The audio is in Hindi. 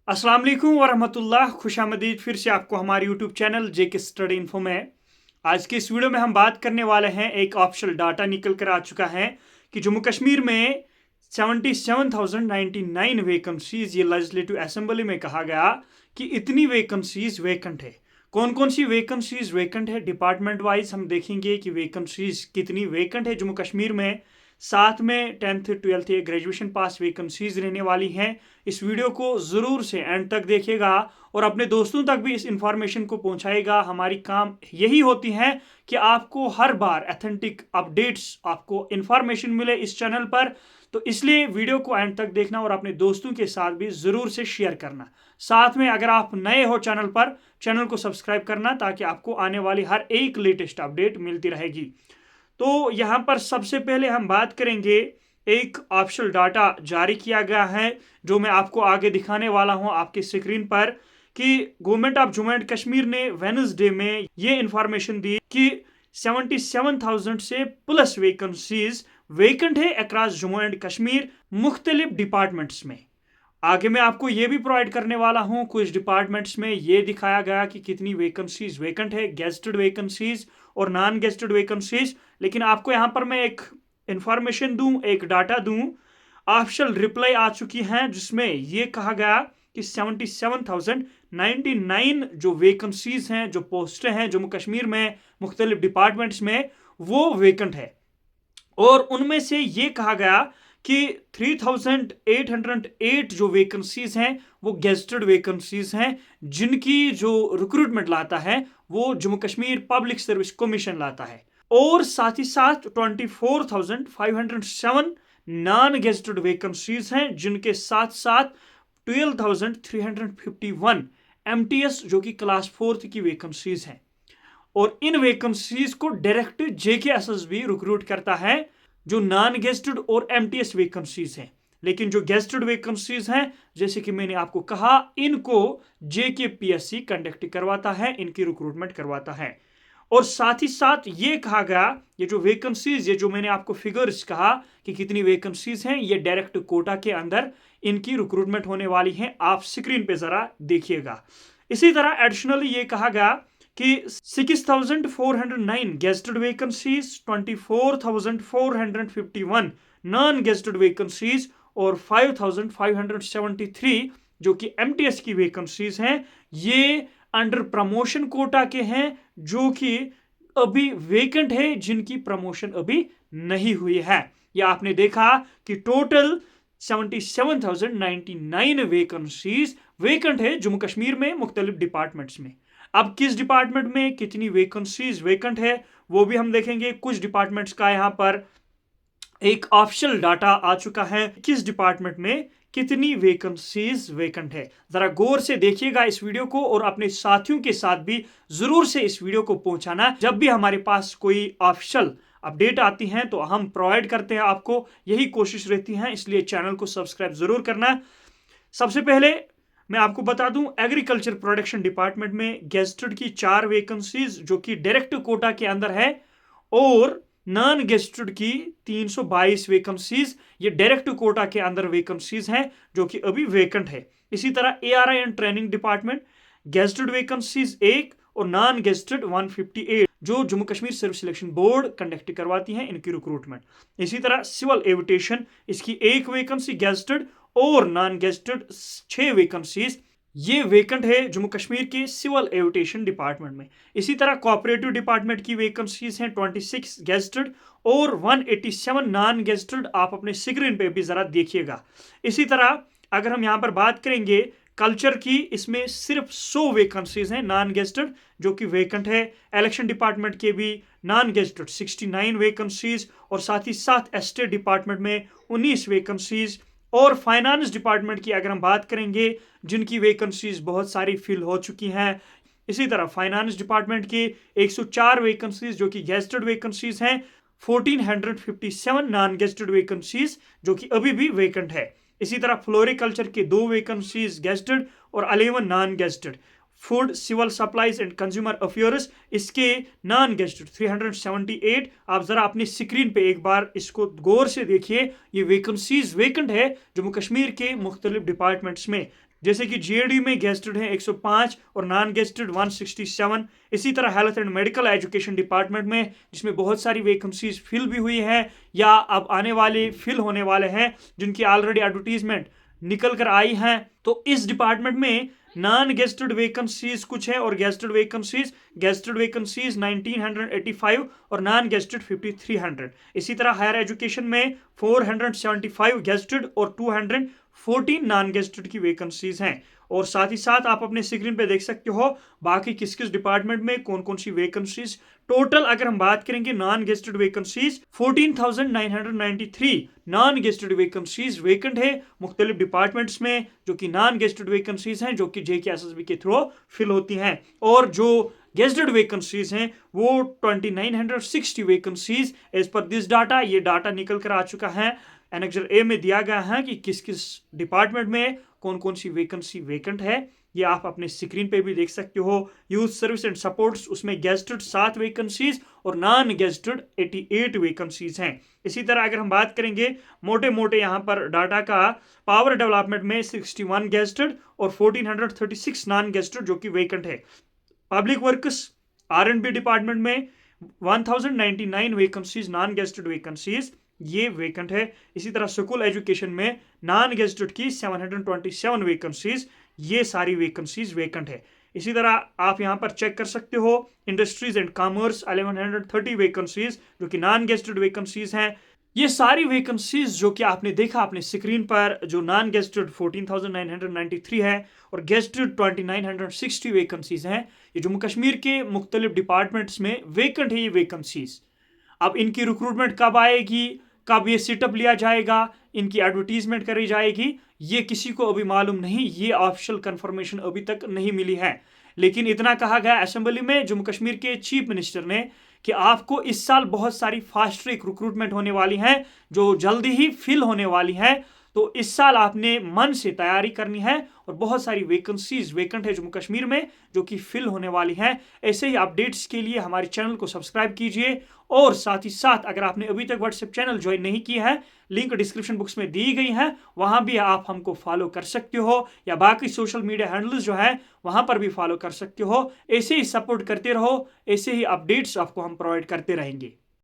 अस्सलाम वालेकुम वरहमतुल्लाह। खुशामदीद फिर से आपको हमारे यूट्यूब चैनल जेके स्टडी इन्फो में। आज के इस वीडियो में हम बात करने वाले हैं, एक ऑफिशियल डाटा निकल कर आ चुका है कि जम्मू कश्मीर में 77,099 वैकेंसीज, ये लेजिस्लेटिव असेंबली में कहा गया कि इतनी वैकेंसीज वैकेंट है। कौन कौन सी वैकेंसीज वैकेंट है डिपार्टमेंट वाइज हम देखेंगे कि वैकेंसीज कितनी वैकेंट है जम्मू कश्मीर में। साथ में 10th 12th या ग्रेजुएशन पास वैकेंसीज रहने वाली हैं। इस वीडियो को ज़रूर से एंड तक देखिएगा और अपने दोस्तों तक भी इस इंफॉर्मेशन को पहुंचाएगा। हमारी काम यही होती है कि आपको हर बार ऑथेंटिक अपडेट्स, आपको इंफॉर्मेशन मिले इस चैनल पर। तो इसलिए वीडियो को एंड तक देखना और अपने दोस्तों के साथ भी ज़रूर से शेयर करना। साथ में अगर आप नए हो चैनल पर, चैनल को सब्सक्राइब करना ताकि आपको आने वाली हर एक लेटेस्ट अपडेट मिलती रहेगी। तो यहाँ पर सबसे पहले हम बात करेंगे, एक ऑफिशियल डाटा जारी किया गया है जो मैं आपको आगे दिखाने वाला हूँ आपकी स्क्रीन पर, कि government of Jammu and Kashmir ने वेडनेसडे में ये इंफॉर्मेशन दी कि 77,000 से प्लस वैकेंसीज वेकेंट है अक्रॉस जम्मू एंड कश्मीर मुख्तलिफ डिपार्टमेंट्स में। आगे मैं आपको ये भी प्रोवाइड करने वाला हूँ, कुछ डिपार्टमेंट्स में ये दिखाया गया कि कितनी वैकेंसीज वैकेंट है, गेस्टेड वैकेंसीज और नॉन गेस्टेड वैकेंसीज। लेकिन आपको यहाँ पर मैं एक इंफॉर्मेशन दूं, एक डाटा दूं। ऑफिशियल रिप्लाई आ चुकी हैं जिसमें ये कहा गया कि 77,099 जो वैकेंसीज हैं, जो पोस्टें हैं जम्मू कश्मीर में मुख्तलिफ डिपार्टमेंट्स में, वो वैकेंट है। और उनमें से ये कहा गया कि 3,808 जो वैकेंसीज हैं वो गेस्टेड वैकेंसीज हैं, जिनकी जो रिक्रूटमेंट लाता है वो Jammu Kashmir public service commission लाता है। और साथ ही साथ 24,507 नॉन गेस्टेड वैकेंसीज हैं, जिनके साथ साथ 12,351 MTS जो कि क्लास 4th की वैकेंसीज हैं। और इन वैकेंसीज को डायरेक्ट JKSSB रिक्रूट करता है, जो नॉन गेस्टेड और MTS वैकेंसीज हैं। लेकिन जो गेस्टेड वैकेंसीज हैं, जैसे कि मैंने आपको कहा, इनको JKPSC कंडक्ट करवाता है, इनकी रिक्रूटमेंट करवाता है। और साथ ही साथ ये कहा गया, ये जो वैकेंसीज, ये जो मैंने आपको फिगर्स कहा कि कितनी वैकेंसीज हैं, ये डायरेक्ट कोटा के अंदर इनकी रिक्रूटमेंट होने वाली है। आप स्क्रीन पे जरा देखिएगा। इसी तरह एडिशनली ये कहा गया कि 6,409 gazetted vacancies, 24,451 non gazetted vacancies और 5,573 जो कि MTS की वैकेंसीज हैं, ये अंडर प्रमोशन कोटा के हैं, जो कि अभी वेकेंट है, जिनकी प्रमोशन अभी नहीं हुई है। या आपने देखा कि टोटल 77,099 वैकेंसीज वेकेंट है जम्मू कश्मीर में मुख्तलिफ डिपार्टमेंट्स में। अब किस डिपार्टमेंट में कितनी वैकेंसीज वेकेंट है वो भी हम देखेंगे। कुछ डिपार्टमेंट्स का यहाँ पर एक ऑफिशियल डाटा आ चुका है, किस डिपार्टमेंट में कितनी वैकेंसीज वेकेंट है। जरा गौर से देखिएगा इस वीडियो को और अपने साथियों के साथ भी जरूर से इस वीडियो को पहुंचाना। जब भी हमारे पास कोई ऑफिशियल अपडेट आती हैं तो हम प्रोवाइड करते हैं आपको, यही कोशिश रहती है, इसलिए चैनल को सब्सक्राइब जरूर करना। सबसे पहले मैं आपको बता दूं, एग्रीकल्चर प्रोडक्शन डिपार्टमेंट में गेस्टेड की 4 वैकेंसीज जो कि डायरेक्ट कोटा के अंदर है, और नॉन गेस्टेड की 322 वैकेंसीज, ये डायरेक्ट कोटा के अंदर वैकेंसीज हैं जो कि अभी वेकेंट है। इसी तरह ARI and training department, gazetted vacancies 1 और नॉन गेस्टेड 158 जो Jammu Kashmir service selection board conduct करवाती हैं, इनकी रिक्रूटमेंट। इसी तरह सिविल एविटेशन, इसकी 1 वैकेंसी गेस्टेड और नॉन गेस्टेड 6 वैकेंसीज, ये वेकेंट है जम्मू कश्मीर के सिविल एविटेशन डिपार्टमेंट में। इसी तरह कोऑपरेटिव डिपार्टमेंट की वैकेंसीज हैं 26 गेस्टेड और 187 नॉन गेस्टेड। आप अपने स्क्रीन पे भी जरा देखिएगा। इसी तरह अगर हम यहाँ पर बात करेंगे कल्चर की, इसमें सिर्फ 100 वैकेंसीज हैं नॉन गेस्टेड जो कि वेकेंट है। इलेक्शन डिपार्टमेंट के भी नॉन गेस्टेड 69 वैकेंसीज, और साथ ही साथ एस्टेट डिपार्टमेंट में 19 वैकेंसीज। और फाइनेंस डिपार्टमेंट की अगर हम बात करेंगे, जिनकी वैकेंसीज बहुत सारी फिल हो चुकी हैं। इसी तरह फाइनेंस डिपार्टमेंट की 104 वैकेंसीज जो कि गेस्टेड वैकेंसीज हैं, 1457 नॉन गेस्टेड वैकेंसीज जो कि अभी भी वेकेंट है। इसी तरह फ्लोरिकल्चर के 2 वैकेंसीज गेस्टेड और 11 non gazetted. Food civil supplies and consumer affairs, इसके नॉन गेस्टेड 378। आप जरा अपनी स्क्रीन पे एक बार इसको गौर से देखिए, ये वैकेंसीज वेकेंट है जम्मू कश्मीर के मुख्तलिफ डिपार्टमेंट्स में। जैसे कि जीएडी में गेस्टेड है 105 और नॉन गेस्टेड 167। इसी तरह health and medical education department में, जिसमें बहुत सारी वैकेंसीज फिल भी हुई है या अब आने वाले फिल होने वाले हैं, जिनकी ऑलरेडी एडवर्टीजमेंट निकल कर आई हैं। तो इस डिपार्टमेंट में नॉन गेस्टेड वैकेंसीज कुछ है और गेस्टेड वैकेंसीज 1985 और नॉन गेस्टेड 5300। इसी तरह हायर एजुकेशन में 475 गेस्टेड और 214 नॉन गेस्टेड की वैकेंसीज हैं। और साथ ही साथ आप अपने स्क्रीन पे देख सकते हो बाकी किस किस डिपार्टमेंट में कौन कौन सी वैकेंसीज। टोटल अगर हम बात करेंगे non gazetted vacancies 14,993 non gazetted vacancies vacant है मुख्तलिफ डिपार्टमेंट्स में, जो कि नॉन गेस्टेड वैकेंसीज हैं जो कि JKSSB के थ्रू फिल होती हैं। और जो गेस्टेड वैकेंसीज हैं वो 2960 vacancies as per this data, ये डाटा निकल कर आ चुका है। एनेक्सर ए में दिया गया है कि किस किस डिपार्टमेंट में कौन कौन सी वैकेंसी वेकेंट है, ये आप अपने स्क्रीन पे भी देख सकते हो। यूथ सर्विस एंड सपोर्ट्स, उसमें गेस्टेड 7 वैकेंसीज और नॉन गेस्टेड 88 वैकेंसीज हैं। इसी तरह अगर हम बात करेंगे मोटे मोटे यहाँ पर डाटा का, पावर डेवलपमेंट में 61 गेस्टेड और 1436 नॉन गेस्टेड जो कि वेकेंट है। पब्लिक वर्क्स R&B डिपार्टमेंट में 1099 वैकेंसीज नॉन गेस्टेड वैकेंसीज ये वेकेंट है। इसी तरह स्कूल एजुकेशन में नॉन गेस्टेड की 727 वैकेंसीज, ये सारी वैकेंसीज वेकेंट है। इसी तरह आप यहां पर चेक कर सकते हो इंडस्ट्रीज एंड कॉमर्स 1130 वैकेंसीज जो कि नॉन गेस्टेड वैकेंसीज हैं। ये सारी वैकेंसीज जो कि आपने देखा अपने स्क्रीन पर, जो नॉन गेस्टेड 14,993 है और गेस्टेड 2960 वैकेंसीज हैं, ये जम्मू कश्मीर के मुख्तलिफ डिपार्टमेंट्स में वेकेंट है ये वैकेंसीज। अब इनकी रिक्रूटमेंट कब आएगी, कब ये सेटअप लिया जाएगा, इनकी एडवर्टीजमेंट करी जाएगी, ये किसी को अभी मालूम नहीं, ये ऑफिशियल कंफर्मेशन अभी तक नहीं मिली है। लेकिन इतना कहा गया असेंबली में जम्मू कश्मीर के चीफ मिनिस्टर ने कि आपको इस साल बहुत सारी फास्ट ट्रैक रिक्रूटमेंट होने वाली है जो जल्दी ही फिल होने वाली है। तो इस साल आपने मन से तैयारी करनी है और बहुत सारी वैकेंसीज वेकेंट है जम्मू कश्मीर में जो कि फिल होने वाली हैं। ऐसे ही अपडेट्स के लिए हमारे चैनल को सब्सक्राइब कीजिए और साथ ही साथ अगर आपने अभी तक व्हाट्सएप चैनल ज्वाइन नहीं किया है, लिंक डिस्क्रिप्शन बॉक्स में दी गई है, वहां भी आप हमको फॉलो कर सकते हो या बाकी सोशल मीडिया हैंडल्स जो है वहां पर भी फॉलो कर सकते हो। ऐसे ही सपोर्ट करते रहो, ऐसे ही अपडेट्स आपको हम प्रोवाइड करते रहेंगे।